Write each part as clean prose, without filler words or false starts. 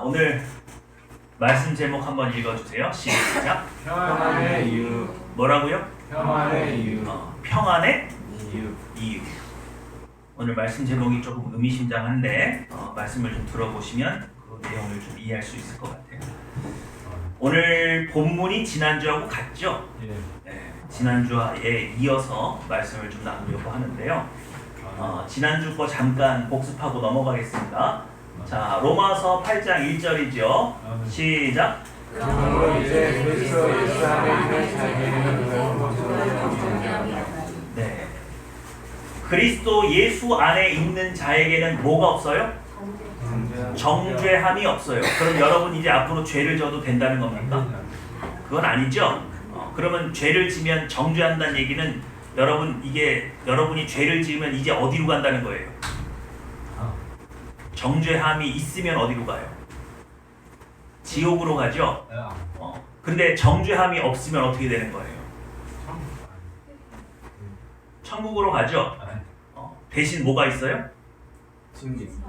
오늘 말씀 제목 한번 읽어주세요. 시작. 평안의 이유. 뭐라고요? 평안의 이유. 평안의 이유. 이유. 오늘 말씀 제목이 조금 의미심장한데 말씀을 좀 들어보시면 그 내용을 좀 이해할 수 있을 것 같아요. 오늘 본문이 지난주하고 같죠? 예. 네, 지난주에 이어서 말씀을 좀 나누려고 하는데요. 지난주 거 잠깐 복습하고 넘어가겠습니다. 자, 로마서 8장 1절이죠. 시작. 그러므로 이제 그리스도 예수 안에 있는 자에게는 네. 그리스도 예수 안에 있는 자에게는 뭐가 없어요? 정죄함이 없어요. 그럼 여러분 이제 앞으로 죄를 져도 된다는 겁니까? 그건 아니죠. 그러면 죄를 지면 정죄한다는 얘기는 여러분이 죄를 지으면 이제 어디로 간다는 거예요? 정죄함이 있으면 어디로 가요? 지옥으로 가죠. 근데 정죄함이 없으면 어떻게 되는 거예요? 천국으로 가죠. 대신 뭐가 있어요?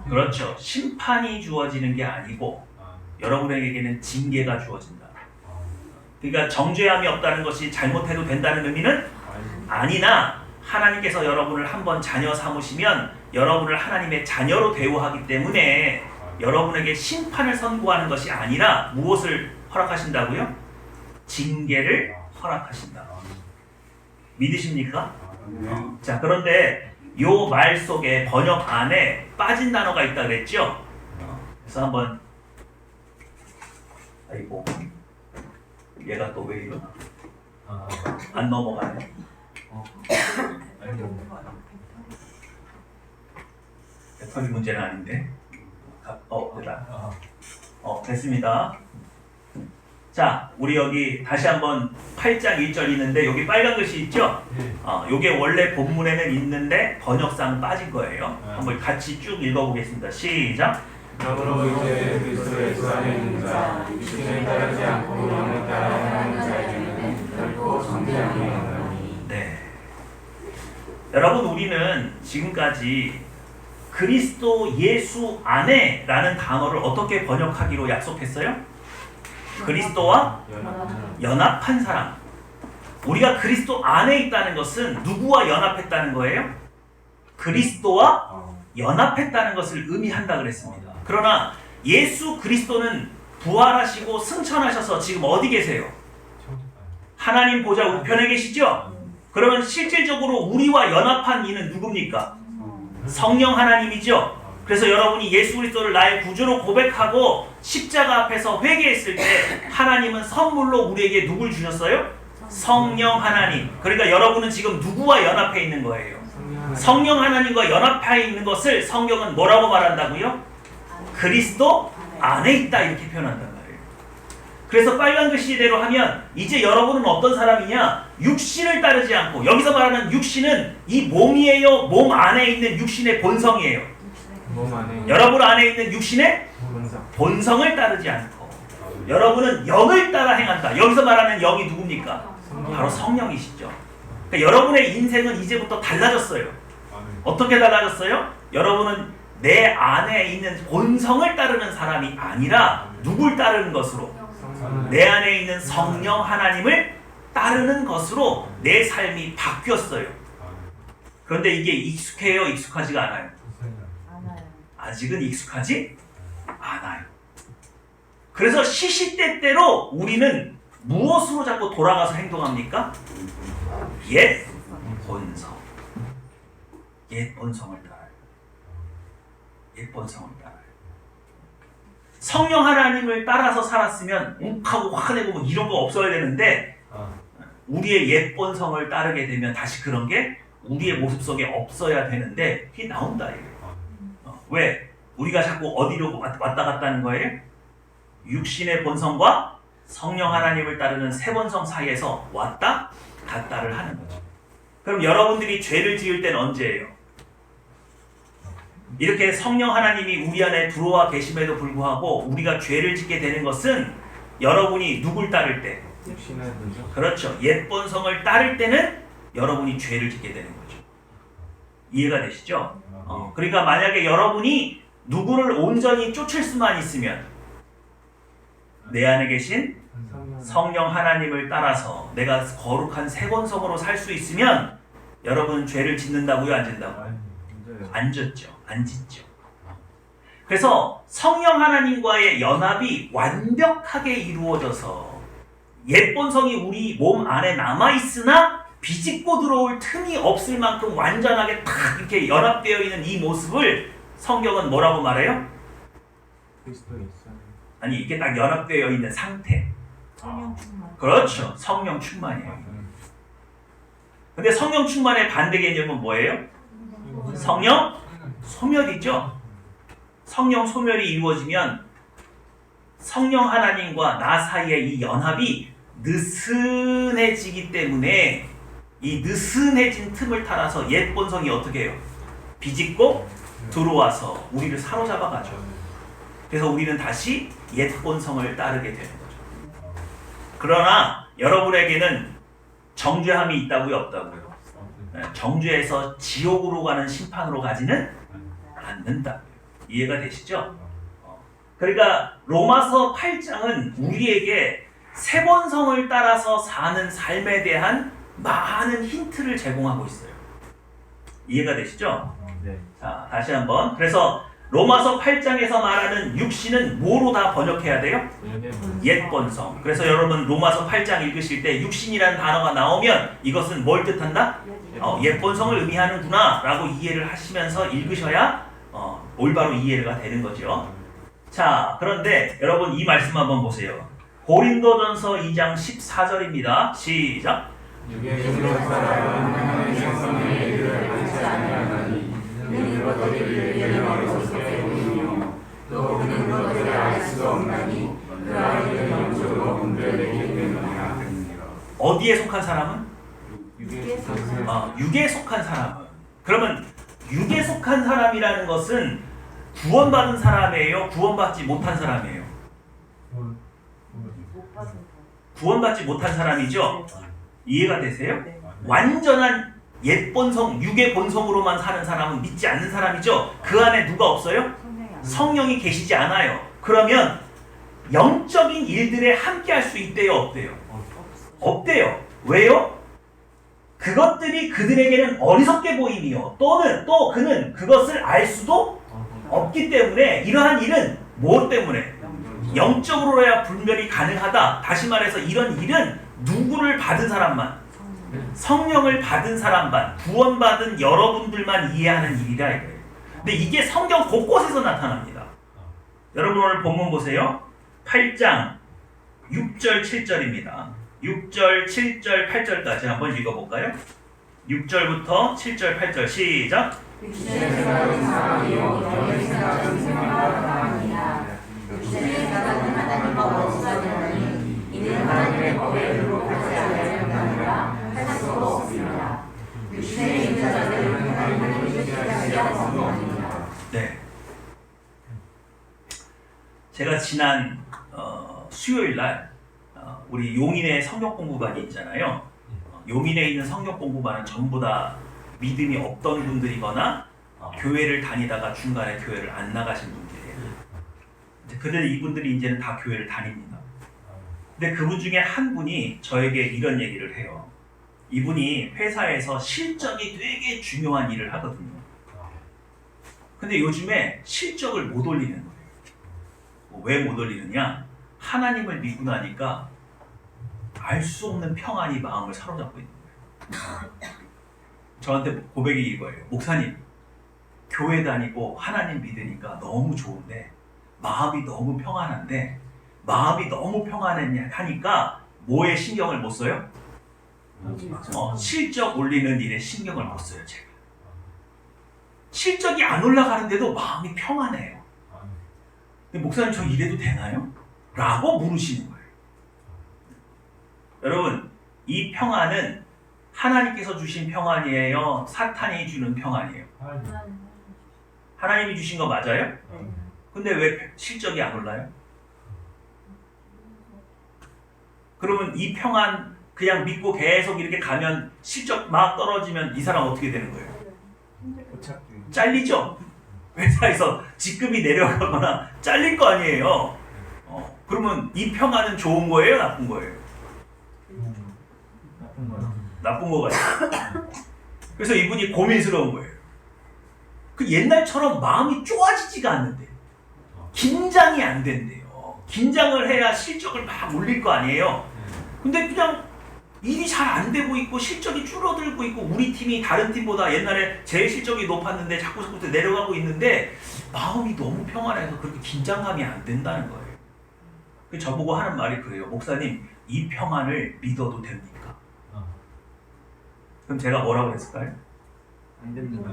그렇죠. 심판이 주어지는 게 아니고 여러분에게는 징계가 주어진다. 그러니까 정죄함이 없다는 것이 잘못해도 된다는 의미는 아니나 하나님께서 여러분을 한번 자녀 삼으시면 여러분을 하나님의 자녀로 대우하기 때문에 여러분에게 심판을 선고하는 것이 아니라 무엇을 허락하신다고요? 징계를 허락하신다. 믿으십니까? 자, 그런데 요 말 속에 번역 안에 빠진 단어가 있다 그랬죠? 그래서 한번 아이고 얘가 또 왜 이러나? 안 넘어가네. 패턴이 문제는 아닌데. 됐다. 됐습니다. 자, 우리 여기 다시 한번 8장 1절 있는데 여기 빨간 글씨 있죠? 요게 원래 본문에는 있는데 번역상 빠진 거예요. 한번 같이 쭉 읽어보겠습니다. 시작. 그러므로 이제 그리스도 예수 안에 있는 자, 육신에 따르지 않고 영에 따라 하는 자에게는 결코 정죄함이 없나니. 네. 여러분, 우리는 지금까지 그리스도 예수 안에 라는 단어를 어떻게 번역하기로 약속했어요? 그리스도와 연합한 사람. 우리가 그리스도 안에 있다는 것은 누구와 연합했다는 거예요? 그리스도와 연합했다는 것을 의미한다 그랬습니다. 그러나 예수 그리스도는 부활하시고 승천하셔서 지금 어디 계세요? 하나님 보좌 우편에 계시죠? 그러면 실질적으로 우리와 연합한 이는 누굽니까? 성령 하나님이죠? 그래서 여러분이 예수 그리스도를 나의 구주로 고백하고 십자가 앞에서 회개했을 때 하나님은 선물로 우리에게 누굴 주셨어요? 성령 하나님. 그러니까 여러분은 지금 누구와 연합해 있는 거예요? 성령 하나님과 연합해 있는 것을 성경은 뭐라고 말한다고요? 그리스도 안에 있다 이렇게 표현한단 말이에요. 그래서 빨간 글씨대로 하면 이제 여러분은 어떤 사람이냐? 육신을 따르지 않고, 여기서 말하는 육신은 이 몸이에요? 몸 안에 있는 육신의 본성이에요? 몸 안에 여러분 안에 있는 육신의 본성을 따르지 않고 여러분은 영을 따라 행한다. 여기서 말하는 영이 누굽니까? 바로 성령이시죠. 그러니까 여러분의 인생은 이제부터 달라졌어요. 어떻게 달라졌어요? 여러분은 내 안에 있는 본성을 따르는 사람이 아니라 누굴 따르는 것으로? 내 안에 있는 성령 하나님을 따르는 것으로 내 삶이 바뀌었어요. 그런데 이게 익숙해요? 익숙하지가 않아요? 아직은 익숙하지 않아요. 그래서 시시때때로 우리는 무엇으로 자꾸 돌아가서 행동합니까? 옛 본성. 옛 본성을 따라요. 옛 본성을 따라요. 성령 하나님을 따라서 살았으면 욱하고 화내고 뭐 이런 거 없어야 되는데 우리의 옛 본성을 따르게 되면 다시 그런 게 우리의 모습 속에 없어야 되는데 그게 나온다 이거예요. 왜? 우리가 자꾸 어디로 왔다 갔다 하는 거예요? 육신의 본성과 성령 하나님을 따르는 새 본성 사이에서 왔다 갔다를 하는 거죠. 그럼 여러분들이 죄를 지을 때는 언제예요? 이렇게 성령 하나님이 우리 안에 들어와 계심에도 불구하고 우리가 죄를 짓게 되는 것은 여러분이 누굴 따를 때? 육신의 본성. 그렇죠. 옛 본성을 따를 때는 여러분이 죄를 짓게 되는 거죠. 이해가 되시죠? 그러니까 만약에 여러분이 누구를 온전히 쫓을 수만 있으면 내 안에 계신 성령 하나님을 따라서 내가 거룩한 세권성으로 살 수 있으면 여러분 죄를 짓는다고요? 안 짓는다고요? 안 짓죠. 안 짓죠. 그래서 성령 하나님과의 연합이 완벽하게 이루어져서 옛 본성이 우리 몸 안에 남아있으나 비집고 들어올 틈이 없을 만큼 완전하게 딱 이렇게 연합되어 있는 이 모습을 성경은 뭐라고 말해요? 아니 이게 딱 연합되어 있는 상태. 성령 충만. 그렇죠. 성령 충만이에요. 근데 성령 충만의 반대 개념은 뭐예요? 성령 소멸이죠. 성령 소멸이 이루어지면 성령 하나님과 나 사이의 이 연합이 느슨해지기 때문에 이 느슨해진 틈을 따라서 옛 본성이 어떻게 해요? 비집고 들어와서 우리를 사로잡아 가죠. 그래서 우리는 다시 옛 본성을 따르게 되는 거죠. 그러나 여러분에게는 정죄함이 있다고요? 없다고요? 정죄에서 지옥으로 가는 심판으로 가지는 않는다. 이해가 되시죠? 그러니까 로마서 8장은 우리에게 세본성을 따라서 사는 삶에 대한 많은 힌트를 제공하고 있어요. 이해가 되시죠? 네. 자, 다시 한번. 그래서 로마서 8장에서 말하는 육신은 뭐로 다 번역해야 돼요? 옛 본성. 그래서 여러분 로마서 8장 읽으실 때 육신이라는 단어가 나오면 이것은 뭘 뜻한다? 옛 본성을 의미하는구나 라고 이해를 하시면서 읽으셔야 올바로 이해가 되는 거죠. 자, 그런데 여러분 이 말씀 한번 보세요. 고린도전서 2장 14절입니다. 시작. 육의 힘으로 살아가는 하나님의 성령의 일을 알지 아니하나니 그는 너희를 위하여 어리석게 보이며 또 그는 너희를 알 수가 없나니 그 아이는 영적으로 분별되기 때문이라. 어디에 속한 사람은? 육에 속한 사람은. 그러면 육에 속한 사람이라는 것은 구원받은 사람이에요? 구원받지 못한 사람이에요? 못 받은 구원받지 못한 사람이죠? 이해가 되세요? 네. 완전한 옛 본성, 육의 본성으로만 사는 사람은 믿지 않는 사람이죠? 그 안에 누가 없어요? 성령이 안 성령이 계시지 않아요. 그러면 영적인 일들에 함께 할 수 있대요? 없대요? 없대요. 왜요? 그것들이 그들에게는 어리석게 보이며 또는 또 그는 그것을 알 수도 없기 때문에 이러한 일은 뭐 때문에? 영적으로야 분별이 가능하다. 다시 말해서 이런 일은 누구를 받은 사람만, 성령을 받은 사람만, 구원받은 여러분들만 이해하는 일이다 이거예요. 근데 이게 성경 곳곳에서 나타납니다. 여러분 오늘 본문 보세요. 8장 6절 7절입니다. 6절 7절 8절까지 한번 읽어볼까요? 6절부터 7절 8절 시작. 육신의 생각은 사랑이요 영의 생각은 생각과 사랑이라. 육신의 생각은 하나님과 원수가 되나니 이는 하나님의 법에 굴복하지 않으려니라 할 수가 없습니다. 육신에 있는 자들은 하나님을 의지하지 않습니다. 네. 제가 지난 수요일 날 우리 용인의 성경 공부반이 있잖아요. 용인에 있는 성경 공부반은 전부 다 믿음이 없던 분들이거나 교회를 다니다가 중간에 교회를 안 나가신 분들이에요. 이분들이 이제는 다 교회를 다닙니다. 근데 그분 중에 한 분이 저에게 이런 얘기를 해요. 이분이 회사에서 실적이 되게 중요한 일을 하거든요. 근데 요즘에 실적을 못 올리는 거예요. 왜 못 올리느냐? 하나님을 믿고 나니까 알 수 없는 평안이 마음을 사로잡고 있는 거예요. 저한테 고백이 이거예요. 목사님, 교회 다니고 하나님 믿으니까 너무 좋은데 마음이 너무 평안한데 마음이 너무 평안하니까 뭐에 신경을 못 써요? 실적 올리는 일에 신경을 못 써요. 제가 실적이 안 올라가는데도 마음이 평안해요. 근데 목사님 저 이래도 되나요? 라고 물으시는 거예요. 여러분 이 평안은 하나님께서 주신 평안이에요? 사탄이 주는 평안이에요? 하나님이 주신 거 맞아요? 근데 왜 실적이 안 올라요? 그러면 이 평안 그냥 믿고 계속 이렇게 가면 실적 막 떨어지면 이 사람 어떻게 되는 거예요? 잘리죠? 회사에서 직급이 내려가거나 잘릴 거 아니에요. 그러면 이 평안은 좋은 거예요? 나쁜 거예요? 나쁜 거야. 나쁜 거 같아요. 그래서 이분이 고민스러운 거예요. 그 옛날처럼 마음이 좋아지지가 않는데 긴장이 안 된대요. 긴장을 해야 실적을 막 올릴 거 아니에요. 근데 그냥 일이 잘 안 되고 있고 실적이 줄어들고 있고 우리 팀이 다른 팀보다 옛날에 제일 실적이 높았는데 자꾸 내려가고 있는데 마음이 너무 평안해서 그렇게 긴장감이 안 된다는 거예요. 그래서 저보고 하는 말이 그래요. 목사님, 이 평안을 믿어도 됩니까? 그럼 제가 뭐라고 했을까요? 안 됩니다.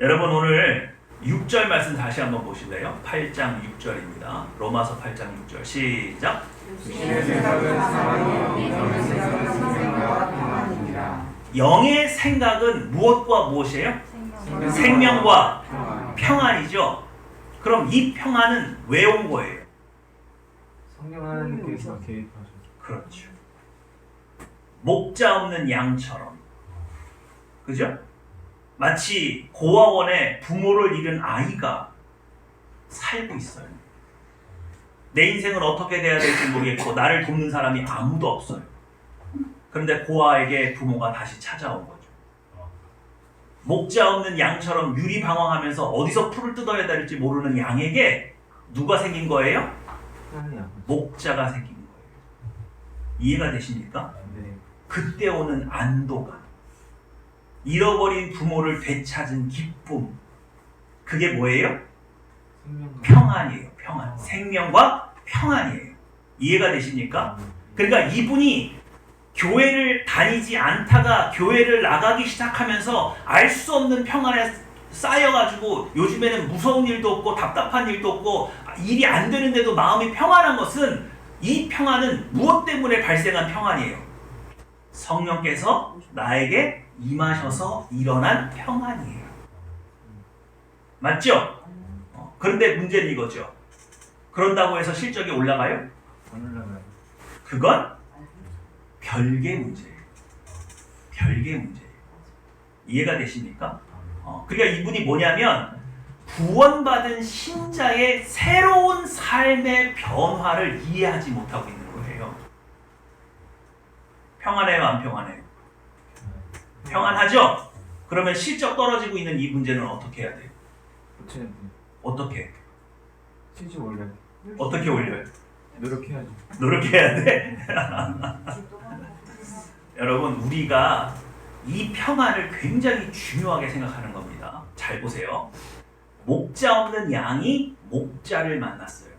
여러분 오늘 6절 말씀 다시 한번 보실래요? 8장 6절입니다. 로마서 8장 6절 시작. 육신의 생각은 사망이요 영의 생각은 생명과 평안입니다. 영의 생각은 무엇과 무엇이에요? 생명과 평안이죠. 그럼 이 평안은 왜 온 거예요? 성령 하나님께서 개입하셨죠. 그렇죠. 목자 없는 양처럼, 그죠? 마치 고아원에 부모를 잃은 아이가 살고 있어요. 내 인생은 어떻게 돼야 될지 모르겠고 나를 돕는 사람이 아무도 없어요. 그런데 고아에게 부모가 다시 찾아온 거죠. 목자 없는 양처럼 유리방황하면서 어디서 풀을 뜯어야 될지 모르는 양에게 누가 생긴 거예요? 목자가 생긴 거예요. 이해가 되십니까? 네. 그때 오는 안도감, 잃어버린 부모를 되찾은 기쁨, 그게 뭐예요? 평안이에요. 평안. 생명과 평안이에요. 이해가 되십니까? 그러니까 이분이 교회를 다니지 않다가 교회를 나가기 시작하면서 알 수 없는 평안에 쌓여가지고 요즘에는 무서운 일도 없고 답답한 일도 없고 일이 안 되는데도 마음이 평안한 것은, 이 평안은 무엇 때문에 발생한 평안이에요? 성령께서 나에게 임하셔서 일어난 평안이에요. 맞죠? 그런데 문제는 이거죠. 그런다고 해서 실적이 올라가요? 안 올라가요. 그건 별개 문제예요. 별개 문제예요. 이해가 되십니까? 그러니까 이분이 뭐냐면 구원받은 신자의 새로운 삶의 변화를 이해하지 못하고 있는 거예요. 평안해요, 안 평안해요? 평안하죠? 그러면 실적 떨어지고 있는 이 문제는 어떻게 해야 돼요? 고쳐야 돼. 어떻게? 실적 올려야 돼. 어떻게 올려요? 노력해야죠. 노력해야 돼? 여러분, 우리가 이 평안을 굉장히 중요하게 생각하는 겁니다. 잘 보세요. 목자 없는 양이 목자를 만났어요.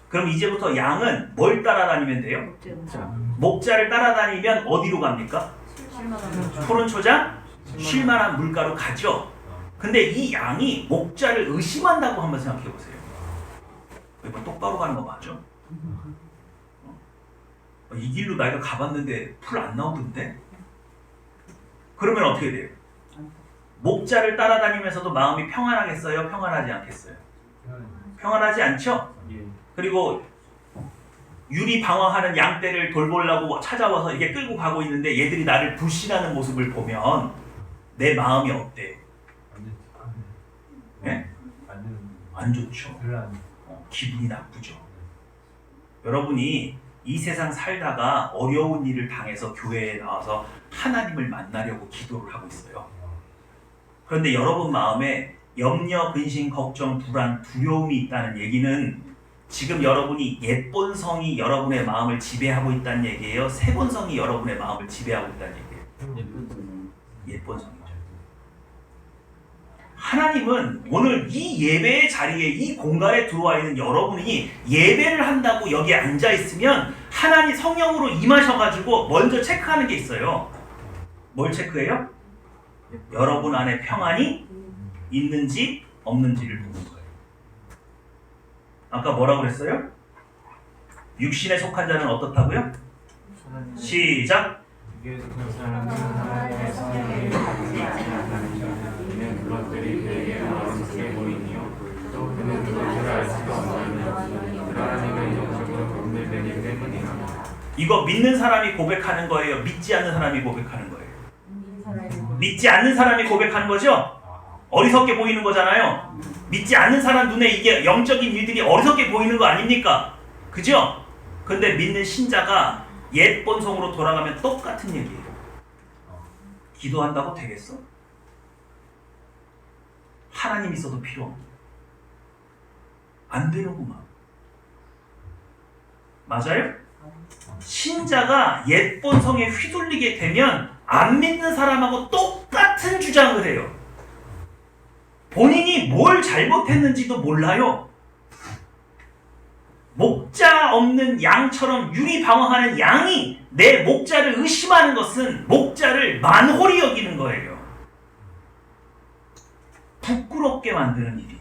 그럼 이제부터 양은 뭘 따라다니면 돼요? 자, 목자를 따라다니면 어디로 갑니까? 푸른 초장, 쉴만한 물가로 가죠. 근데 이 양이 목자를 의심한다고 한번 생각해 보세요. 이거 똑바로 가는 거 맞죠? 이 길로 내가 가봤는데 풀 안 나오던데? 그러면 어떻게 돼요? 목자를 따라다니면서도 마음이 평안하겠어요? 평안하지 않겠어요? 평안하지 않죠? 예. 그리고 유리 방황하는 양떼를 돌보려고 찾아와서 이게 끌고 가고 있는데 얘들이 나를 불신하는 모습을 보면 내 마음이 어때요? 예? 안 좋죠. 기분이 나쁘죠. 여러분이 이 세상 살다가 어려운 일을 당해서 교회에 나와서 하나님을 만나려고 기도를 하고 있어요. 그런데 여러분 마음에 염려, 근심, 걱정, 불안, 두려움이 있다는 얘기는 지금 여러분이 옛본성이 여러분의 마음을 지배하고 있다는 얘기예요? 새본성이 여러분의 마음을 지배하고 있다는 얘기예요? 옛본성이죠. 하나님은 오늘 이 예배의 자리에, 이 공간에 들어와 있는 여러분이 예배를 한다고 여기에 앉아 있으면 하나님 성령으로 임하셔가지고 먼저 체크하는 게 있어요. 뭘 체크해요? 여러분 안에 평안이 있는지 없는지를 보는 거예요. 아까 뭐라고 그랬어요? 육신에 속한 자는 어떻다고요? 시작! 육에서 그 사람은 하나님의 성령이 받지 않느니라. 이는 그것들이 그에게 어리석게 보이니요 또 그는 그것들을 알 수도 없나니 그러한 이는 영적으로 분별되기 때문이라. 이거 믿는 사람이 고백하는 거예요? 믿지 않는 사람이 고백하는 거예요? 믿지 않는 사람이 고백하는 거죠? 어리석게 보이는 거잖아요. 믿지 않는 사람 눈에 이게 영적인 일들이 어리석게 보이는 거 아닙니까? 그죠? 근데 믿는 신자가 옛 본성으로 돌아가면 똑같은 얘기예요. 기도한다고 되겠어? 하나님 있어도 필요 없는, 안 되는구만. 맞아요? 신자가 옛 본성에 휘둘리게 되면 안 믿는 사람하고 똑같은 주장을 해요. 본인이 뭘 잘못했는지도 몰라요. 목자 없는 양처럼 유리방황하는 양이 내 목자를 의심하는 것은 목자를 만홀히 여기는 거예요. 부끄럽게 만드는 일이에요.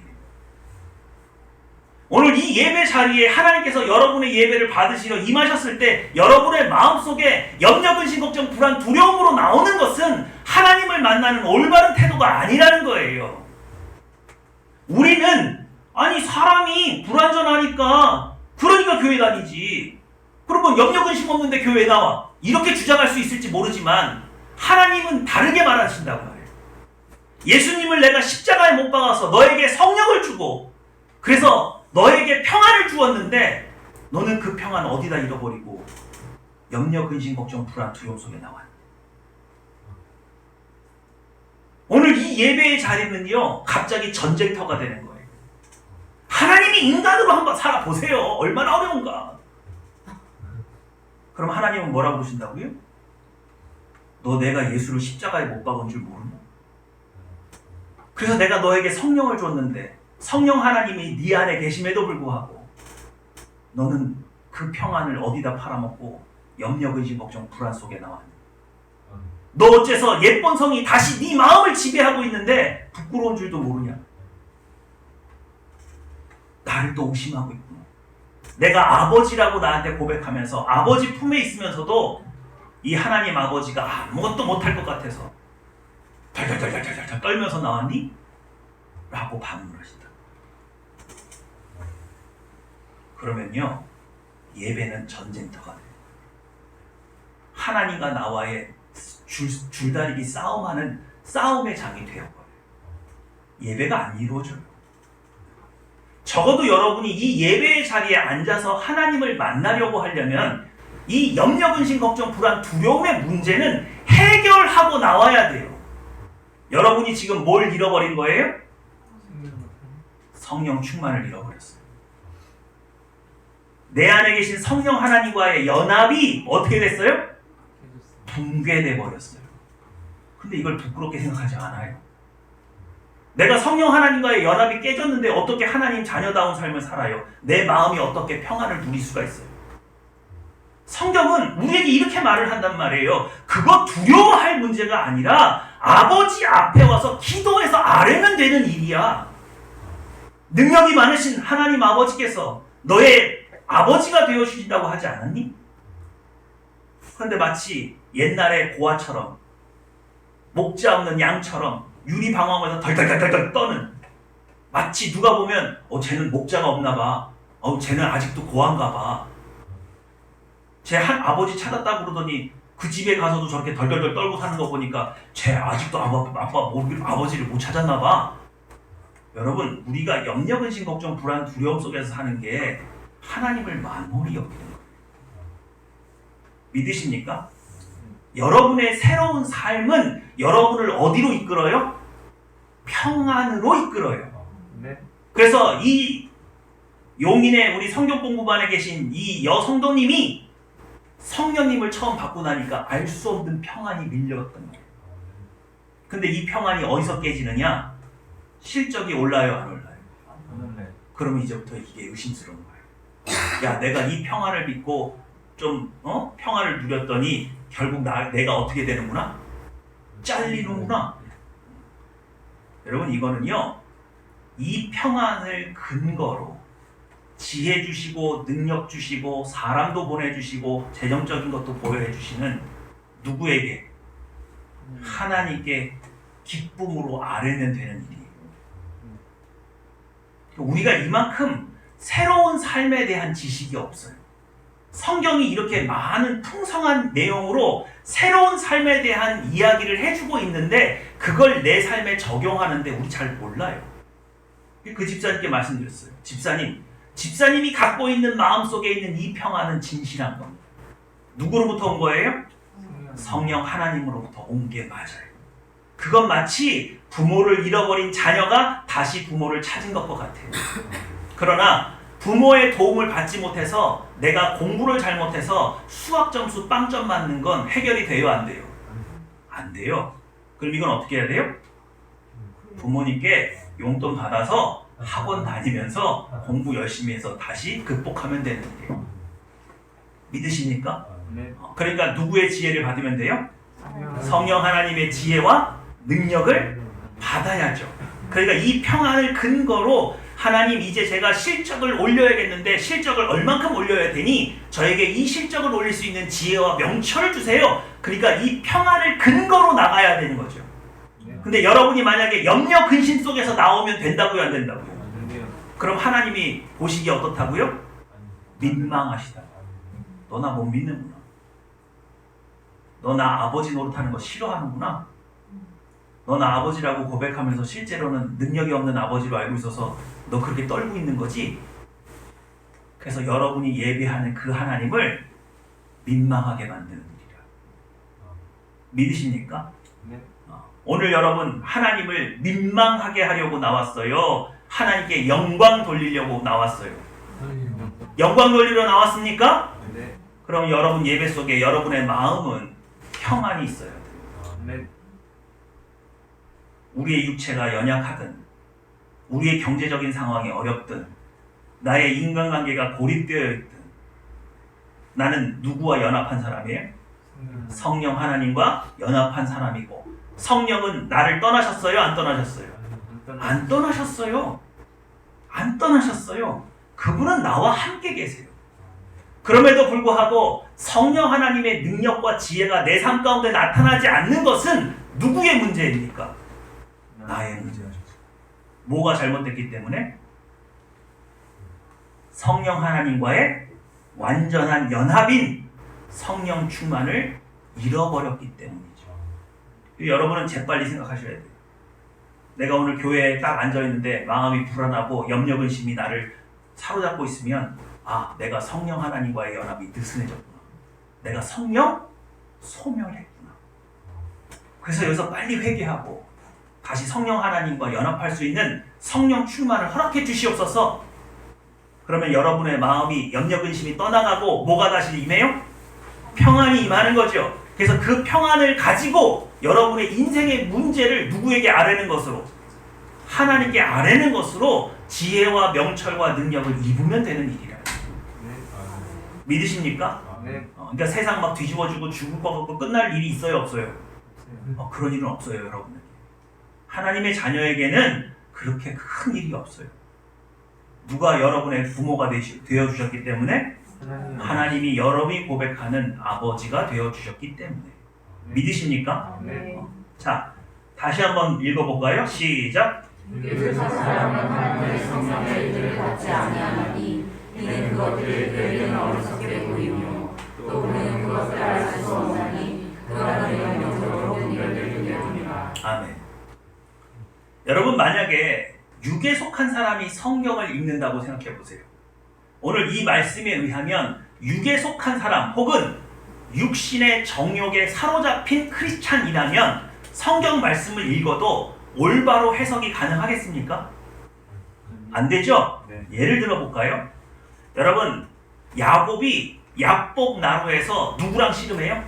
오늘 이 예배 자리에 하나님께서 여러분의 예배를 받으시려 임하셨을 때 여러분의 마음속에 염려, 근심, 걱정, 불안, 두려움으로 나오는 것은 하나님을 만나는 올바른 태도가 아니라는 거예요. 우리는 아니 사람이 불완전하니까 그러니까 교회 다니지. 그러면 염려, 근심 없는데 교회에 나와. 이렇게 주장할 수 있을지 모르지만 하나님은 다르게 말하신다고 해요. 예수님을 내가 십자가에 못 박아서 너에게 성령을 주고 그래서 너에게 평안을 주었는데 너는 그 평안 어디다 잃어버리고 염려, 근심, 걱정, 불안, 두려움 속에 나왔니? 오늘 이 예배의 자리는요 갑자기 전쟁터가 되는 거예요. 하나님이 인간으로 한번 살아보세요. 얼마나 어려운가. 그럼 하나님은 뭐라고 그러신다고요? 너 내가 예수를 십자가에 못 박은 줄 모르나? 그래서 내가 너에게 성령을 줬는데 성령 하나님이 네 안에 계심에도 불구하고 너는 그 평안을 어디다 팔아먹고 염려, 근심, 걱정, 불안 속에 나왔니? 너 어째서 옛 본성이 다시 네 마음을 지배하고 있는데 부끄러운 줄도 모르냐? 나를 또 의심하고 있구나. 내가 아버지라고 나한테 고백하면서 아버지 품에 있으면서도 이 하나님 아버지가 아무것도 못할 것 같아서 덜덜덜덜덜 떨면서 나왔니? 라고 반문하신다. 그러면요 예배는 전쟁터가 돼요. 하나님과 나와의 줄다리기 싸움하는 싸움의 장이 되어버려요. 예배가 안 이루어져요. 적어도 여러분이 이 예배의 자리에 앉아서 하나님을 만나려고 하려면 이 염려, 근심, 걱정, 불안, 두려움의 문제는 해결하고 나와야 돼요. 여러분이 지금 뭘 잃어버린 거예요? 성령 충만을 잃어버렸어요. 내 안에 계신 성령 하나님과의 연합이 어떻게 됐어요? 붕괴돼 버렸어요. 근데 이걸 부끄럽게 생각하지 않아요. 내가 성령 하나님과의 연합이 깨졌는데 어떻게 하나님 자녀다운 삶을 살아요? 내 마음이 어떻게 평안을 누릴 수가 있어요? 성경은 우리에게 이렇게 말을 한단 말이에요. 그거 두려워할 문제가 아니라 아버지 앞에 와서 기도해서 아뢰면 되는 일이야. 능력이 많으신 하나님 아버지께서 너의 아버지가 되어주신다고 하지 않았니? 그런데 마치 옛날의 고아처럼 목자 없는 양처럼 유리방황에서 덜덜덜덜 떠는, 마치 누가 보면 쟤는 목자가 없나 봐. 쟤는 아직도 고아인가 봐. 쟤 한 아버지 찾았다고 그러더니 그 집에 가서도 저렇게 덜덜덜 떨고 사는 거 보니까 쟤 아직도 아버지를 못 찾았나 봐. 여러분, 우리가 염려, 근심, 걱정, 불안, 두려움 속에서 사는 게 하나님을 만홀히 여기는 거예요. 믿으십니까? 여러분의 새로운 삶은 여러분을 어디로 이끌어요? 평안으로 이끌어요. 네. 그래서 이 용인의 우리 성경 공부반에 계신 이 여성도님이 성령님을 처음 받고 나니까 알 수 없는 평안이 밀려왔던 거예요. 근데 이 평안이 어디서 깨지느냐? 실적이 올라요, 안 올라요? 네. 그러면 이제부터 이게 의심스러운 거예요. 야, 내가 이 평안을 믿고 좀 평안을 누렸더니 결국 내가 어떻게 되는구나? 잘리는구나. 여러분, 이거는요, 이 평안을 근거로 지혜 주시고 능력 주시고 사람도 보내주시고 재정적인 것도 보여해 주시는 누구에게? 하나님께 기쁨으로 아뢰면 되는 일이에요. 우리가 이만큼 새로운 삶에 대한 지식이 없어요. 성경이 이렇게 많은 풍성한 내용으로 새로운 삶에 대한 이야기를 해주고 있는데 그걸 내 삶에 적용하는데 우리 잘 몰라요. 그 집사님께 말씀드렸어요. 집사님이 갖고 있는 마음속에 있는 이 평안은 진실한 겁니다. 누구로부터 온 거예요? 성령 하나님으로부터 온 게 맞아요. 그건 마치 부모를 잃어버린 자녀가 다시 부모를 찾은 것과 같아요. 그러나 부모의 도움을 받지 못해서 내가 공부를 잘못해서 수학 점수 빵점 맞는 건 해결이 돼요, 안 돼요? 안 돼요. 그럼 이건 어떻게 해야 돼요? 부모님께 용돈 받아서 학원 다니면서 공부 열심히 해서 다시 극복하면 되는 거예요. 믿으십니까? 네. 그러니까 누구의 지혜를 받으면 돼요? 성령 하나님의 지혜와 능력을 받아야죠. 그러니까 이 평안을 근거로 하나님, 이제 제가 실적을 올려야겠는데 실적을 얼만큼 올려야 되니 저에게 이 실적을 올릴 수 있는 지혜와 명철을 주세요. 그러니까 이 평안을 근거로 나가야 되는 거죠. 근데 여러분이 만약에 염려 근심 속에서 나오면 된다고요, 안 된다고요? 그럼 하나님이 보시기에 어떻다고요? 민망하시다. 너 나 못 믿는구나. 너 나 아버지 노릇하는 거 싫어하는구나. 너 나 아버지라고 고백하면서 실제로는 능력이 없는 아버지로 알고 있어서 너 그렇게 떨고 있는 거지? 그래서 여러분이 예배하는 그 하나님을 민망하게 만드는 일이라. 믿으십니까? 네. 오늘 여러분 하나님을 민망하게 하려고 나왔어요? 하나님께 영광 돌리려고 나왔어요? 영광 돌리러 나왔습니까? 네. 그럼 여러분 예배 속에 여러분의 마음은 평안이 있어야 돼요. 네. 우리의 육체가 연약하든 우리의 경제적인 상황이 어렵든 나의 인간관계가 고립되어 있든 나는 누구와 연합한 사람이에요? 성령 하나님과 연합한 사람이고, 성령은 나를 떠나셨어요? 안 떠나셨어요? 안 떠나셨어요. 안 떠나셨어요. 그분은 나와 함께 계세요. 그럼에도 불구하고 성령 하나님의 능력과 지혜가 내 삶 가운데 나타나지 않는 것은 누구의 문제입니까? 나의 문제죠. 뭐가 잘못됐기 때문에? 성령 하나님과의 완전한 연합인 성령 충만을 잃어버렸기 때문이죠. 여러분은 재빨리 생각하셔야 돼요. 내가 오늘 교회에 딱 앉아있는데 마음이 불안하고 염려근심이 나를 사로잡고 있으면, 아, 내가 성령 하나님과의 연합이 느슨해졌구나. 내가 성령 소멸했구나. 그래서 여기서 빨리 회개하고 다시 성령 하나님과 연합할 수 있는 성령 충만을 허락해 주시옵소서. 그러면 여러분의 마음이 염려근심이 떠나가고 뭐가 다시 임해요? 평안이 임하는 거죠. 그래서 그 평안을 가지고 여러분의 인생의 문제를 누구에게 아뢰는 것으로? 하나님께 아뢰는 것으로 지혜와 명철과 능력을 입으면 되는 일이라. 믿으십니까? 네. 그러니까 세상 막 뒤집어주고 죽을 것 같고 끝날 일이 있어요, 없어요? 그런 일은 없어요, 여러분. 하나님의 자녀에게는 그렇게 큰 일이 없어요. 누가 여러분의 부모가 되어주셨기 때문에? 하나님이 여러분이 고백하는 아버지가 되어주셨기 때문에. 믿으십니까? 네. 자, 다시 한번 읽어볼까요? 시작. 유교사 사람은 하나님의 성령의 일들을 받지 아니하나니 이는 그것들을 그에게는 어리석게 보이며 또 그는 그것을 알 수 없나니 그가 그의 영적으로 분별되기 때문이라. 아멘. 여러분, 만약에 육에 속한 사람이 성경을 읽는다고 생각해 보세요. 오늘 이 말씀에 의하면 육에 속한 사람 혹은 육신의 정욕에 사로잡힌 크리스찬이라면 성경 말씀을 읽어도 올바로 해석이 가능하겠습니까? 안 되죠? 네. 예를 들어 볼까요? 여러분, 야곱이 야복 나루에서 누구랑 씨름해요?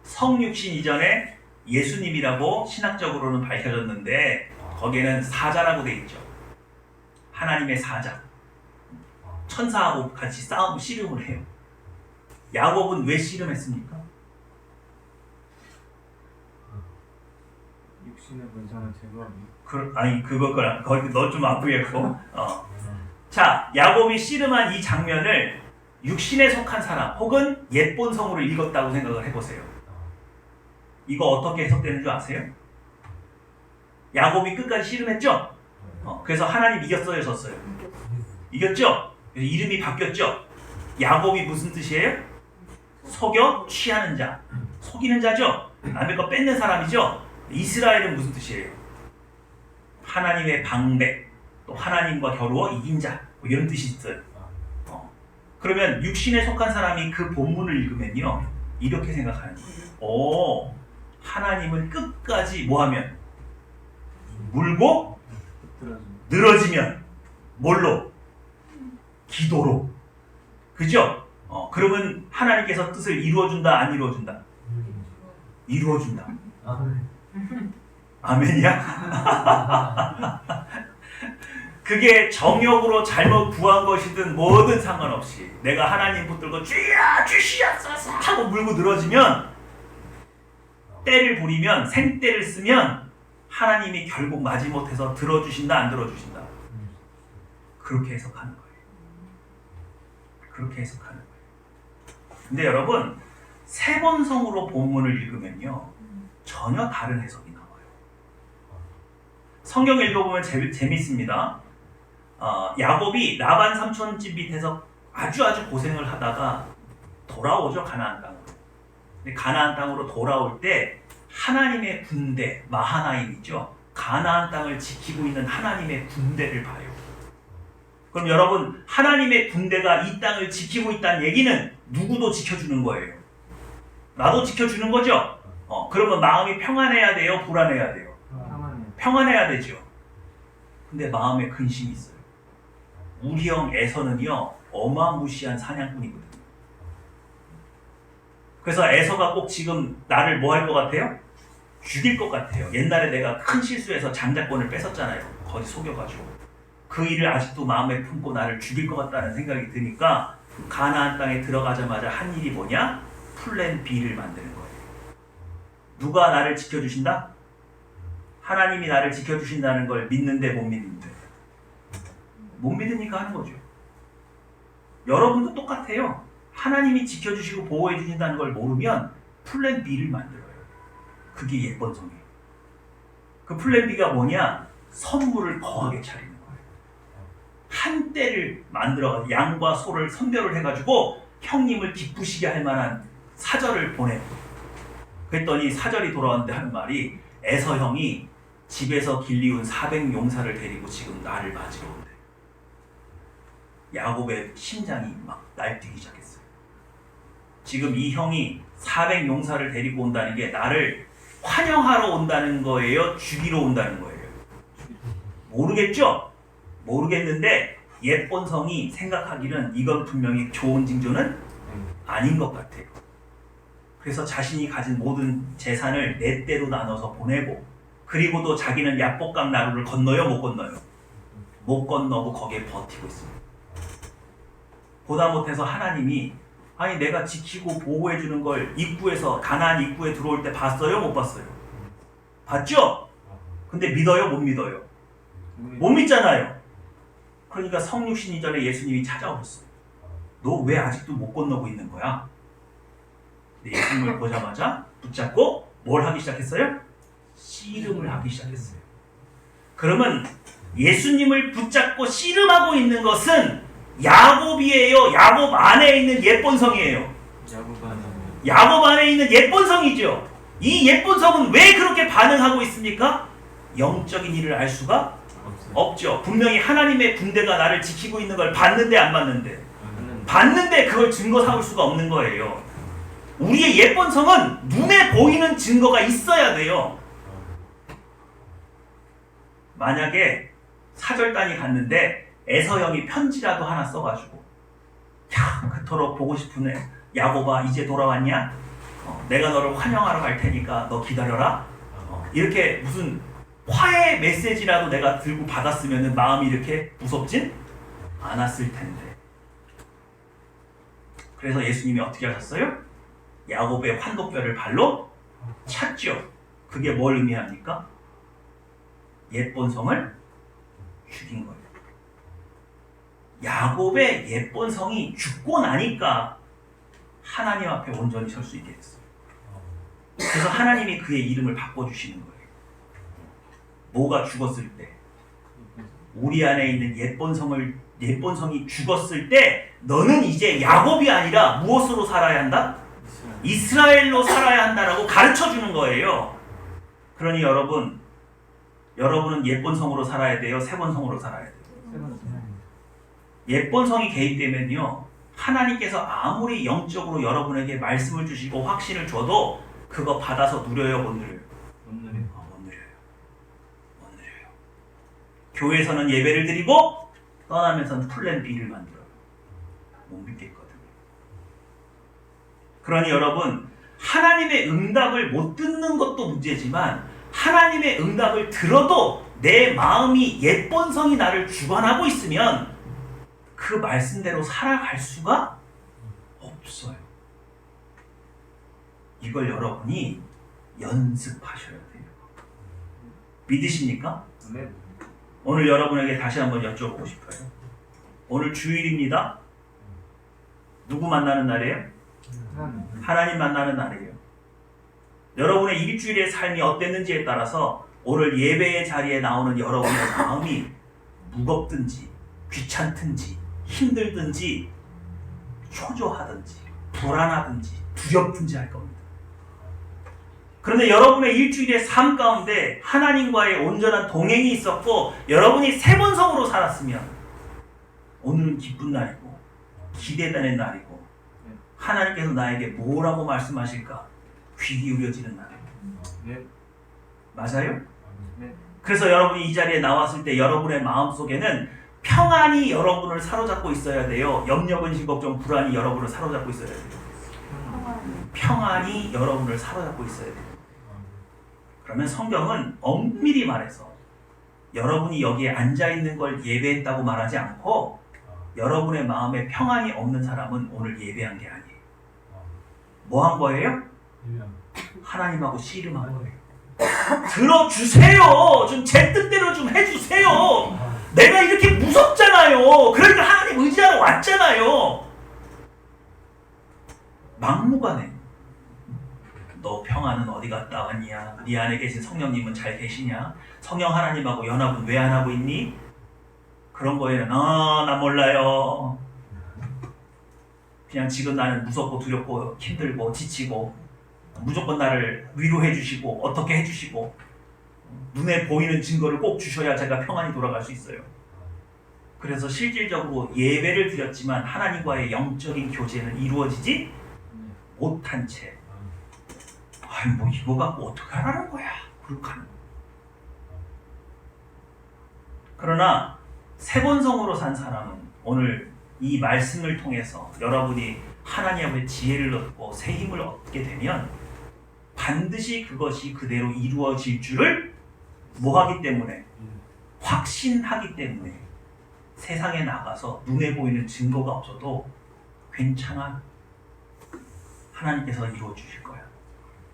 성육신 이전에 예수님이라고 신학적으로는 밝혀졌는데 거기에는 사자라고 돼 있죠. 하나님의 사자. 천사하고 같이 씨름을 해요. 야곱은 왜 씨름했습니까? 육신의 본성을 제거하기. 아니, 그거거라. 거기 너 좀 아프겠고. 자, 야곱이 씨름한 이 장면을 육신에 속한 사람 혹은 옛본성으로 읽었다고 생각을 해보세요. 이거 어떻게 해석되는 줄 아세요? 야곱이 끝까지 씨름했죠? 그래서 하나님 이겼어요, 졌어요? 이겼죠? 그래서 이름이 바뀌었죠? 야곱이 무슨 뜻이에요? 속여 취하는 자, 속이는 자죠? 남의 거 뺏는 사람이죠. 이스라엘은 무슨 뜻이에요? 하나님의 방백, 또 하나님과 겨루어 이긴 자, 뭐 이런 뜻이 있어요. 그러면 육신에 속한 사람이 그 본문을 읽으면요, 이렇게 생각하는 거예요. 하나님은 끝까지 뭐하면? 물고 늘어지면 뭘로? 기도로. 그죠? 그러면 하나님께서 뜻을 이루어준다, 안 이루어준다? 이루어준다. 아멘이야? 그게 정욕으로 잘못 구한 것이든 뭐든 상관없이 내가 하나님 붙들고 주야 주시옵소서 하고 물고 늘어지면, 때를 부리면, 생때를 쓰면 하나님이 결국 마지못해서 들어주신다, 안 들어주신다? 그렇게 해석하는 거예요. 그렇게 해석하는 거예요. 근데 여러분, 세번성으로 본문을 읽으면요, 전혀 다른 해석이 나와요. 성경 읽어보면 재밌습니다. 야곱이 라반 삼촌 집 밑에서 아주 고생을 하다가 돌아오죠, 가나안 땅으로. 근데 가나안 땅으로 돌아올 때 하나님의 군대, 마하나임이죠. 가나안 땅을 지키고 있는 하나님의 군대를 봐요. 그럼 여러분, 하나님의 군대가 이 땅을 지키고 있다는 얘기는 누구도 지켜주는 거예요. 나도 지켜주는 거죠. 그러면 마음이 평안해야 돼요, 불안해야 돼요? 평안해야 되죠. 근데 마음에 근심이 있어요. 우리 형 에서는요, 어마무시한 사냥꾼이거든요. 그래서 에서가 꼭 지금 나를 뭐 할 것 같아요? 죽일 것 같아요. 옛날에 내가 큰 실수해서 장자권을 뺏었잖아요. 거기 속여가지고. 그 일을 아직도 마음에 품고 나를 죽일 것 같다는 생각이 드니까 가나안 땅에 들어가자마자 한 일이 뭐냐? 플랜 B를 만드는 거예요. 누가 나를 지켜주신다? 하나님이 나를 지켜주신다는 걸 믿는데 못 믿는데? 못 믿으니까 하는 거죠. 여러분도 똑같아요. 하나님이 지켜주시고 보호해 주신다는 걸 모르면 플랜 B를 만들어요. 그게 예번성이에요. 그 플랜 B가 뭐냐? 선물을 거하게 차리는 거예요. 한 떼를 만들어가지고 양과 소를 선별을 해가지고 형님을 기쁘시게 할 만한 사절을 보내요. 그랬더니 사절이 돌아왔는데 하는 말이, 에서 형이 집에서 길리운 400용사를 데리고 지금 나를 맞으러 온대. 야곱의 심장이 막 날뛰기 시작했어요. 지금 이 형이 400용사를 데리고 온다는 게 나를 환영하러 온다는 거예요? 죽이러 온다는 거예요? 모르겠죠? 모르겠는데 예본성이 생각하기는 이건 분명히 좋은 징조는 아닌 것 같아요. 그래서 자신이 가진 모든 재산을 네 대로 나눠서 보내고, 그리고도 자기는 야복강 나루를 건너요, 못 건너요? 못 건너고 거기에 버티고 있습니다. 보다 못해서 하나님이, 아니 내가 지키고 보호해주는 걸 입구에서, 가나안 입구에 들어올 때 봤어요, 못 봤어요? 봤죠? 근데 믿어요, 못 믿어요? 못 믿잖아요. 그러니까 성육신 이전에 예수님이 찾아오셨어요. 너 왜 아직도 못 건너고 있는 거야? 근데 예수님을 보자마자 붙잡고 뭘 하기 시작했어요? 씨름을 하기 시작했어요. 그러면 예수님을 붙잡고 씨름하고 있는 것은 야곱이에요? 야곱 안에 있는 예본성이에요? 야곱 안에 있는 예본성이죠. 이 예본성은 왜 그렇게 반응하고 있습니까? 영적인 일을 알 수가 없죠. 분명히 하나님의 군대가 나를 지키고 있는 걸 봤는데 안 봤는데? 봤는데 그걸 증거 삼을 수가 없는 거예요. 우리의 예본성은 눈에 보이는 증거가 있어야 돼요. 만약에 사절단이 갔는데 에서형이 편지라도 하나 써가지고, 야, 그토록 보고 싶은 야곱아 이제 돌아왔냐? 내가 너를 환영하러 갈 테니까 너 기다려라. 이렇게 무슨 화해 메시지라도 내가 들고 받았으면 마음이 이렇게 무섭진 않았을 텐데. 그래서 예수님이 어떻게 하셨어요? 야곱의 환도뼈를 발로 찼죠. 그게 뭘 의미합니까? 예본성을 죽인 거예요. 야곱의 예본성이 죽고 나니까 하나님 앞에 온전히 설 수 있게 됐어요. 그래서 하나님이 그의 이름을 바꿔주시는 거예요. 뭐가 죽었을 때? 우리 안에 있는 예본성이 죽었을 때 너는 이제 야곱이 아니라 무엇으로 살아야 한다? 이스라엘로 살아야 한다라고 가르쳐 주는 거예요. 그러니 여러분은 예본성으로 살아야 돼요? 세본성으로 살아야 돼요? 예본성이 개입되면요, 하나님께서 아무리 영적으로 여러분에게 말씀을 주시고 확신을 줘도 그거 받아서 누려요, 못 누려요? 못 누려요. 못 누려요. 교회에서는 예배를 드리고 떠나면서는 플랜 B를 만들어요. 못 믿겠거든요. 그러니 여러분, 하나님의 응답을 못 듣는 것도 문제지만 하나님의 응답을 들어도 내 마음이 옛본성이 나를 주관하고 있으면 그 말씀대로 살아갈 수가 없어요. 이걸 여러분이 연습하셔야 돼요. 믿으십니까? 네. 오늘 여러분에게 다시 한번 여쭤보고 싶어요. 오늘 주일입니다. 누구 만나는 날이에요? 하나님 만나는 날이에요. 여러분의 일주일의 삶이 어땠는지에 따라서 오늘 예배의 자리에 나오는 여러분의 마음이 무겁든지 귀찮든지 힘들든지 초조하든지 불안하든지 두렵든지 할 겁니다. 그런데 여러분의 일주일의 삶 가운데 하나님과의 온전한 동행이 있었고 여러분이 세본성으로 살았으면 오늘은 기쁜 날이고 기대되는 날이고 하나님께서 나에게 뭐라고 말씀하실까 귀 기울여지는 날이에요. 맞아요? 그래서 여러분이 이 자리에 나왔을 때 여러분의 마음속에는 평안이 여러분을 사로잡고 있어야 돼요. 염려, 근심, 걱정, 불안이 여러분을 사로잡고 있어야 돼요. 평안이 여러분을 사로잡고 있어야 돼요. 그러면 성경은 엄밀히 말해서 여러분이 여기에 앉아있는 걸 예배했다고 말하지 않고 여러분의 마음에 평안이 없는 사람은 오늘 예배한 게 아니에요. 뭐 한 거예요? 하나님하고 씨름한 거예요. 들어주세요. 좀 제 뜻대로 좀 해주세요. 내가 이렇게 무섭잖아요. 그러니까 하나님 의지하러 왔잖아요. 막무가내 너 평안은 어디 갔다 왔냐? 네 안에 계신 성령님은 잘 계시냐? 성령 하나님하고 연합은 왜 안 하고 있니? 그런 거에는 나 몰라요. 그냥 지금 나는 무섭고 두렵고 힘들고 지치고 무조건 나를 위로해 주시고 어떻게 해 주시고 눈에 보이는 증거를 꼭 주셔야 제가 평안히 돌아갈 수 있어요. 그래서 실질적으로 예배를 드렸지만 하나님과의 영적인 교제는 이루어지지 못한 채 아니 뭐 이거 갖고 어떻게 하라는 거야 그렇게 하는 거야. 그러나 세본성으로 산 사람은 오늘 이 말씀을 통해서 여러분이 하나님의 지혜를 얻고 새 힘을 얻게 되면 반드시 그것이 그대로 이루어질 줄을 뭐하기 때문에? 확신하기 때문에 세상에 나가서 눈에 보이는 증거가 없어도 괜찮아. 하나님께서 이루어 주실 거야.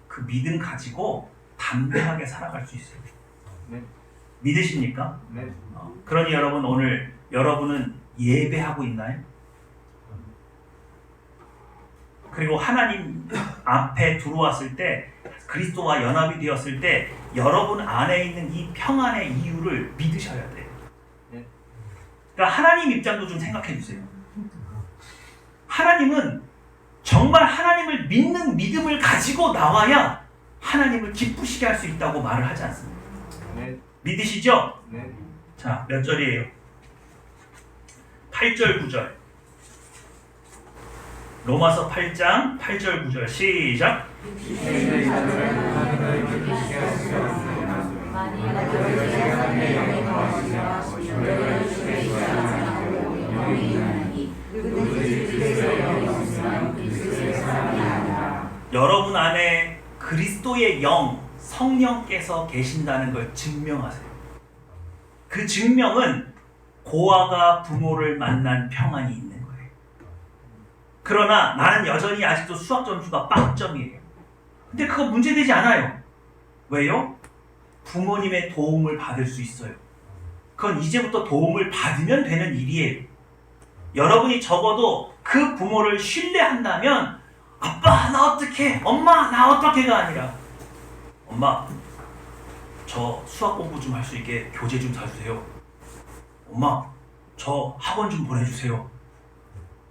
그 믿음 가지고 담대하게 살아갈 수 있어요. 네. 믿으십니까? 네. 그러니 여러분 오늘 여러분은 예배하고 있나요? 그리고 하나님 앞에 들어왔을 때 그리스도와 연합이 되었을 때 여러분 안에 있는 이 평안의 이유를 믿으셔야 돼요. 그러니까 하나님 입장도 좀 생각해 주세요. 하나님은 정말 하나님을 믿는 믿음을 가지고 나와야 하나님을 기쁘시게 할 수 있다고 말을 하지 않습니다. 네. 믿으시죠? 네. 자, 몇 절이에요? 8절, 9절. 로마서 8장 8절, 9절 시작. 여러분 안에 그리스도의 영, 성령께서 계신다는 걸 증명하세요. 그 증명은 고아가 부모를 만난 평안이 있는 거예요. 그러나 나는 여전히 아직도 수학 점수가 빵점이에요. 근데 그거 문제되지 않아요. 왜요? 부모님의 도움을 받을 수 있어요. 그건 이제부터 도움을 받으면 되는 일이에요. 여러분이 적어도 그 부모를 신뢰한다면 아빠 나 어떡해, 엄마 나 어떡해가 아니라 엄마 저 수학 공부 좀 할 수 있게 교재 좀 사주세요. 엄마 저 학원 좀 보내주세요.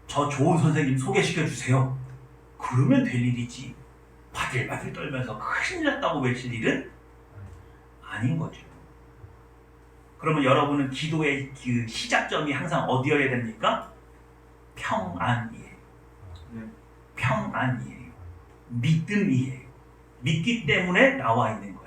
저 좋은 선생님 소개시켜주세요. 그러면 될 일이지 바들바들 떨면서 큰일 났다고 외칠 일은 아닌 거죠. 그러면 여러분은 기도의 그 시작점이 항상 어디여야 됩니까? 평안이에요. 평안이에요. 믿음이에요. 믿기 때문에 나와 있는 거예요.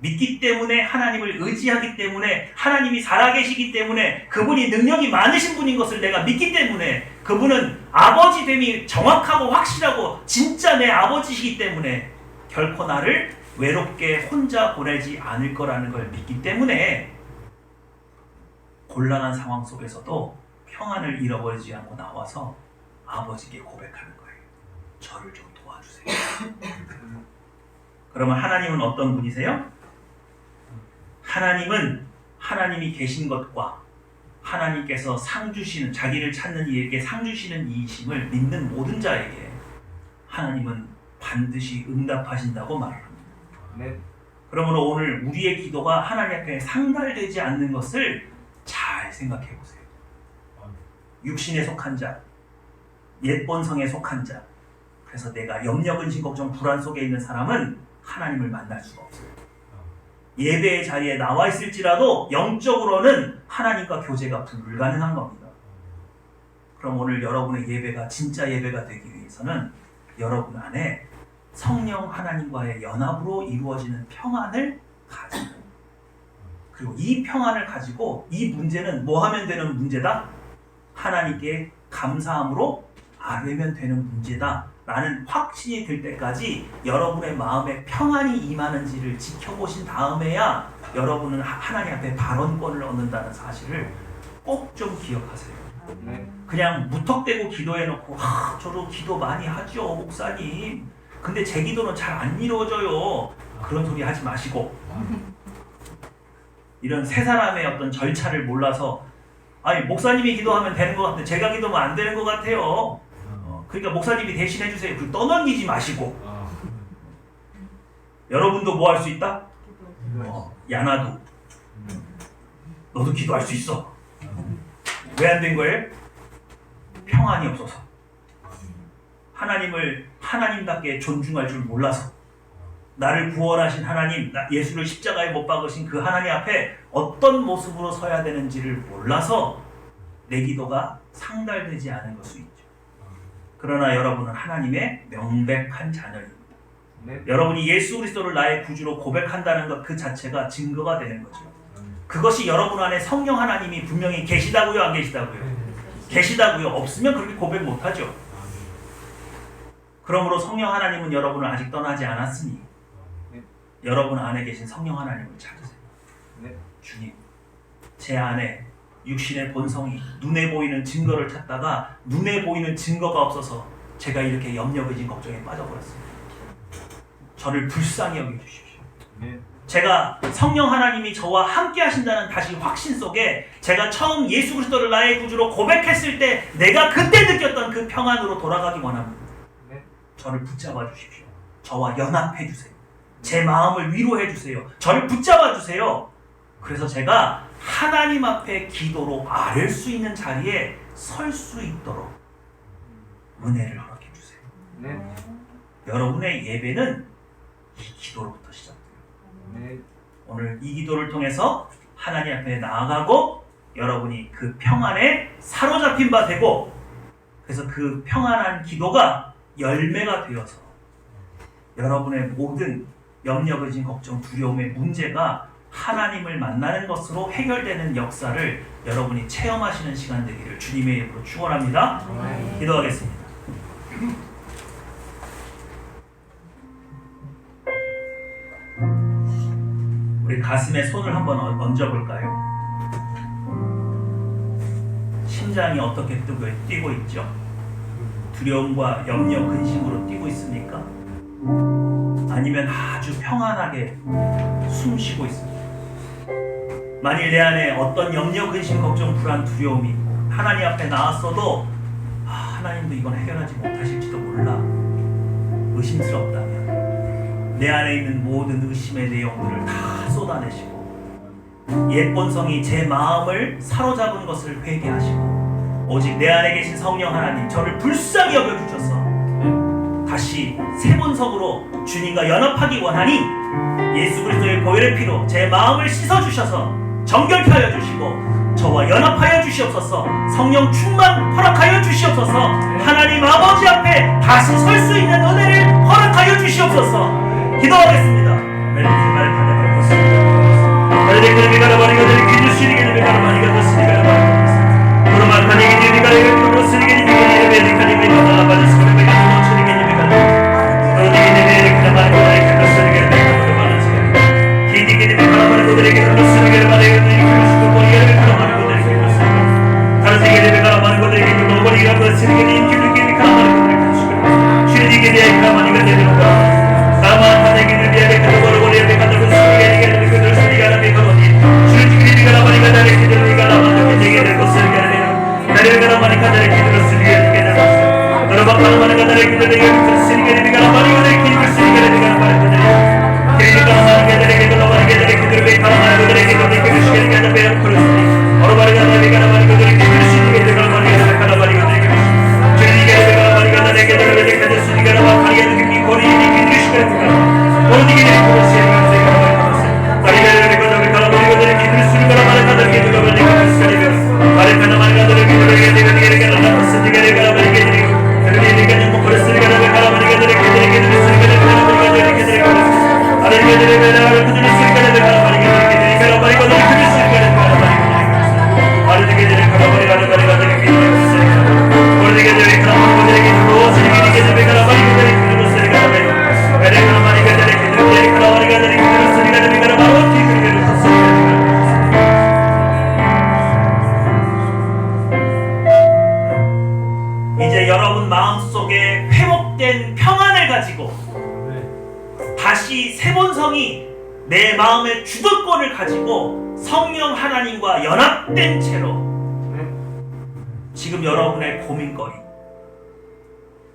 믿기 때문에 하나님을 의지하기 때문에 하나님이 살아계시기 때문에 그분이 능력이 많으신 분인 것을 내가 믿기 때문에 그분은 아버지됨이 정확하고 확실하고 진짜 내 아버지시기 때문에 결코 나를 외롭게 혼자 보내지 않을 거라는 걸 믿기 때문에 곤란한 상황 속에서도 평안을 잃어버리지 않고 나와서 아버지께 고백하는 거예요. 저를 좀 도와주세요. 그러면 하나님은 어떤 분이세요? 하나님은 하나님이 계신 것과 하나님께서 상 주시는 자기를 찾는 이에게 상 주시는 이이심을 믿는 모든 자에게 하나님은 반드시 응답하신다고 말합니다. 네. 그러므로 오늘 우리의 기도가 하나님 앞에 상달되지 않는 것을 잘 생각해 보세요. 육신에 속한 자, 옛 본성에 속한 자, 그래서 내가 염려, 근심, 걱정, 불안 속에 있는 사람은 하나님을 만날 수가 없어요. 예배의 자리에 나와 있을지라도 영적으로는 하나님과 교제가 불가능한 겁니다. 그럼 오늘 여러분의 예배가 진짜 예배가 되기 위해서는 여러분 안에 성령 하나님과의 연합으로 이루어지는 평안을 가지고, 그리고 이 평안을 가지고 이 문제는 뭐 하면 되는 문제다? 하나님께 감사함으로 아뢰면 되는 문제다 라는 확신이 들 때까지 여러분의 마음에 평안이 임하는지를 지켜보신 다음에야 여러분은 하나님 앞에 발언권을 얻는다는 사실을 꼭 좀 기억하세요. 네. 그냥 무턱대고 기도해놓고 저도 기도 많이 하죠 목사님, 근데 제 기도는 잘 안 이루어져요, 그런 소리 하지 마시고, 이런 세 사람의 어떤 절차를 몰라서 아니 목사님이 기도하면 되는 것 같은데 제가 기도하면 안 되는 것 같아요, 그러니까 목사님이 대신 해주세요, 그 떠넘기지 마시고. 여러분도 뭐 할 수 있다? 야나도 너도 기도할 수 있어. 왜 안 된 거예요? 평안이 없어서, 하나님을 하나님답게 존중할 줄 몰라서, 나를 구원하신 하나님, 예수를 십자가에 못 박으신 그 하나님 앞에 어떤 모습으로 서야 되는지를 몰라서 내 기도가 상달되지 않은 것수 있죠. 그러나 여러분은 하나님의 명백한 자녀입니다. 네. 여러분이 예수 그리스도를 나의 구주로 고백한다는 것 그 자체가 증거가 되는 거죠. 그것이 여러분 안에 성령 하나님이 분명히 계시다고요, 안 계시다고요? 계시다고요. 없으면 그렇게 고백 못하죠. 그러므로 성령 하나님은 여러분을 아직 떠나지 않았으니 여러분 안에 계신 성령 하나님을 찾으세요. 네. 주님, 제 안에 육신의 본성이 눈에 보이는 증거를 찾다가 눈에 보이는 증거가 없어서 제가 이렇게 염려, 근심, 걱정에 빠져버렸습니다. 저를 불쌍히 여겨주십시오. 네. 제가 성령 하나님이 저와 함께 하신다는 다시 확신 속에 제가 처음 예수 그리스도를 나의 구주로 고백했을 때 내가 그때 느꼈던 그 평안으로 돌아가기 원합니다. 네. 저를 붙잡아 주십시오. 저와 연합해 주세요. 제 마음을 위로해 주세요. 저를 붙잡아 주세요. 그래서 제가 하나님 앞에 기도로 아뢰 수 있는 자리에 설 수 있도록 은혜를 허락해 주세요. 네. 여러분의 예배는 이 기도로부터 시작돼요. 네. 오늘 이 기도를 통해서 하나님 앞에 나아가고 여러분이 그 평안에 사로잡힌 바 되고, 그래서 그 평안한 기도가 열매가 되어서 여러분의 모든 염려, 근심, 걱정, 두려움의 문제가 하나님을 만나는 것으로 해결되는 역사를 여러분이 체험하시는 시간 되기를 주님의 이름으로 축원합니다. 기도하겠습니다. 우리 가슴에 손을 한번 얹어볼까요? 심장이 어떻게 뛰고 있죠? 두려움과 염려, 근심으로 뛰고 있습니까? 아니면 아주 평안하게 숨 쉬고 있습니까? 만일 내 안에 어떤 염려, 근심, 걱정, 불안, 두려움이 있고 하나님 앞에 나왔어도 하나님도 이건 해결하지 못하실지도 몰라, 의심스럽다면 내 안에 있는 모든 의심의 내용들을 다 쏟아내시고 옛 본성이 제 마음을 사로잡은 것을 회개하시고 오직 내 안에 계신 성령 하나님, 저를 불쌍히 여겨주셔서 다시 새 본성으로 주님과 연합하기 원하니 예수 그리스도의 보혈의 피로 제 마음을 씻어주셔서 정결케 하여 주시고 저와 연합하여 주시옵소서. 성령 충만 허락하여 주시옵소서. 하나님 아버지 앞에 다시 설 수 있는 은혜를 허락하여 주시옵소서. 기도하겠습니다. 멜리스마를 받아갈 것입니다. 하나님 가라바리가 되는 기주시리게 되는 가라바리가 되시리게 가라바리가 그러면 하나님 이름이 가라바리가 그러시리게 되는 가라바리가 가라바리가 되시리게 되는 가라바리가 그러니 이름이 가라바리가 그러시리게 되는 가라바리가 기디게 되는 가라바리가 되는 그러시리게 되는 가라바리가 그러시고 머리가 가라바리가 되는 그러시고 다르게 되는 가라바리가 되는 머리가 그러시리게 되는 기디게 가라바리가 되는 그러시고 쉬리게 되는 가라바리가 되는 다만 하나님을 위하여 가라바리가 되는 가라바리가 되는 그러시리게 되는 가라바리가 주님이 가라바리가 되는 기디가 가라바리가 되는 것을 내려가라 많이 가다를 기도를 쓰리게 되는 것을 여러분 가라바리 가다를 기도를 쓰리게 되는 가라바리가 되는 기도를 쓰리게 되는 가라바리가 되는 기도가 많이 가다를 기도를 많이 가다를 기도를 가라바리가 되는 기도를 쓰리게 되는 배운 그릇이 어르바리가 되는 가라바리가 되는 기도를 쓰리게 되는 가라바리가 되는 가라바리가 되는 주님이 되는 가라바리가 되는 기도를 되는 기도를 쓰리게 되는 가라바리가 되는 고리이 기도를 쓰리게 되는 고리이 되는 그릇이 가라바리가 되는 가라바리가 되는 기도를 쓰리게 되는 가라바리가 되는 기도가 많이 가다를 쓰리게 되는 가라바리가 되는 이제 여러분 마음속에 회복된 평안을 가지고 다시 새 본성이 내 마음의 주도권을 가지고 성령 하나님과 연합된 채로 지금 여러분의 고민거리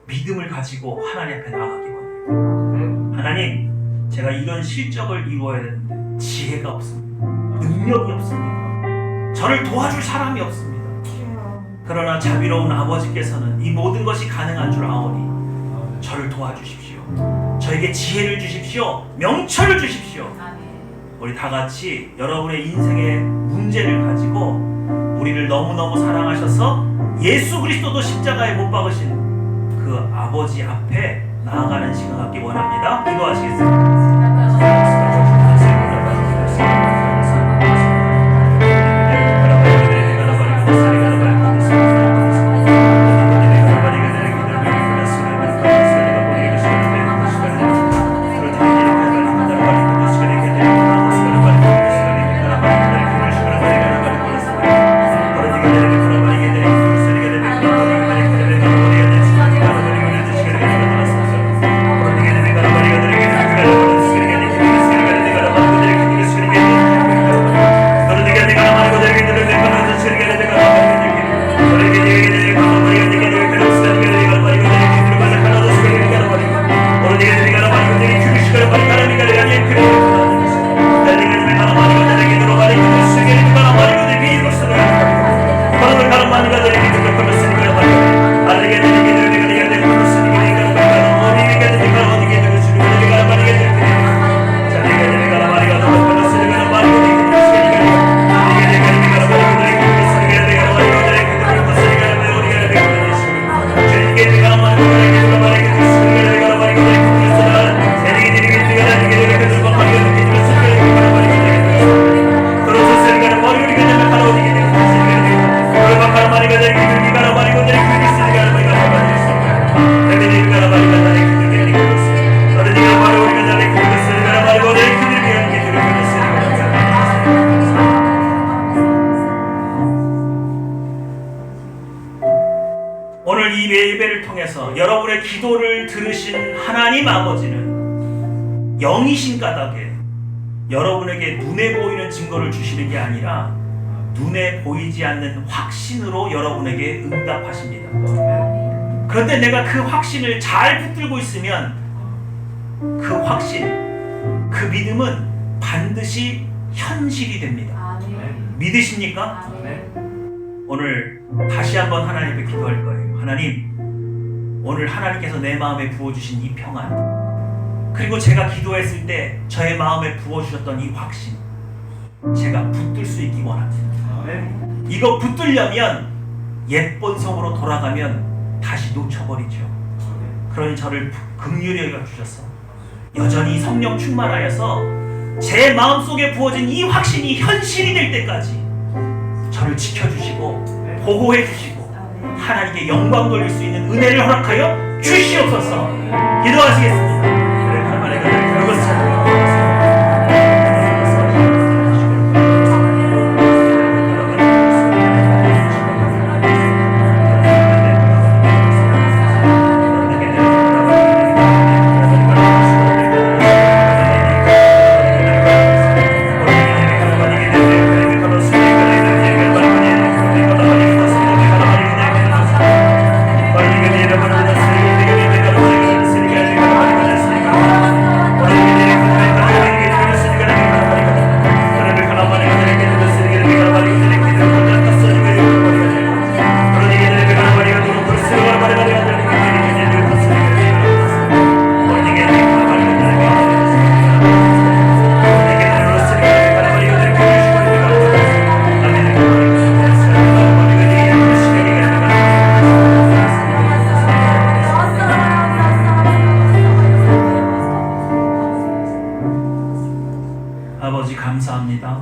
믿음을 가지고 하나님 앞에 나아가기 원해요. 하나님, 제가 이런 실적을 이루어야 되는데 지혜가 없습니다. 능력이 없습니다. 저를 도와줄 사람이 없습니다. 그러나 자비로운 아버지께서는 이 모든 것이 가능한 줄 아오니 저를 도와주십시오. 저에게 지혜를 주십시오. 명철을 주십시오. 우리 다 같이 여러분의 인생의 문제를 가지고 우리를 너무너무 사랑하셔서 예수 그리스도도 십자가에 못 박으신 그 아버지 앞에 나아가는 시간 갖기 원합니다. 기도하시겠습니다. 오늘 이 예배를 통해서 여러분의 기도를 들으신 하나님 아버지는 영이신 까닭에 여러분에게 눈에 보이는 증거를 주시는 게 아니라 눈에 보이지 않는 확신으로 여러분에게 응답하십니다. 그런데 내가 그 확신을 잘 붙들고 있으면 그 확신, 그 믿음은 반드시 현실이 됩니다. 믿으십니까? 오늘 다시 한번 하나님 앞에 기도할 거예요. 하나님, 오늘 하나님께서 내 마음에 부어주신 이 평안, 그리고 제가 기도했을 때 저의 마음에 부어주셨던 이 확신, 제가 붙들 수 있기 원합니다. 이거 붙들려면 옛 본성으로 돌아가면 다시 놓쳐버리죠. 그러니 저를 긍휼히 여겨주셔서 여전히 성령 충만하여서 제 마음속에 부어진 이 확신이 현실이 될 때까지 저를 지켜주시고 보호해주시고 하나님께 영광 돌릴 수 있는 은혜를 허락하여 주시옵소서. 기도하시겠습니다. 아버지 감사합니다.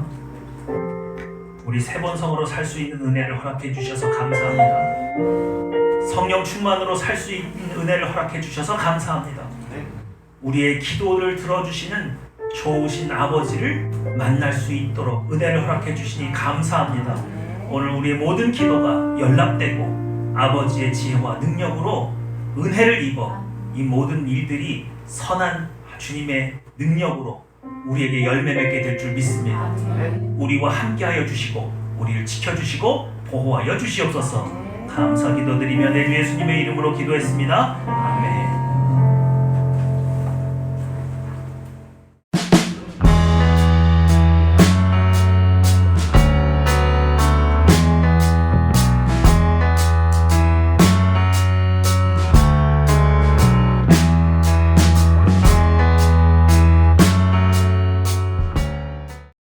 우리 세번성으로 살 수 있는 은혜를 허락해 주셔서 감사합니다. 성령 충만으로 살 수 있는 은혜를 허락해 주셔서 감사합니다. 우리의 기도를 들어주시는 좋으신 아버지를 만날 수 있도록 은혜를 허락해 주시니 감사합니다. 오늘 우리의 모든 기도가 연락되고 아버지의 지혜와 능력으로 은혜를 입어 이 모든 일들이 선한 주님의 능력으로 우리에게 열매 맺게 될 줄 믿습니다. 우리와 함께하여 주시고 우리를 지켜주시고 보호하여 주시옵소서. 감사 기도드리며 내 주 예수님의 이름으로 기도했습니다.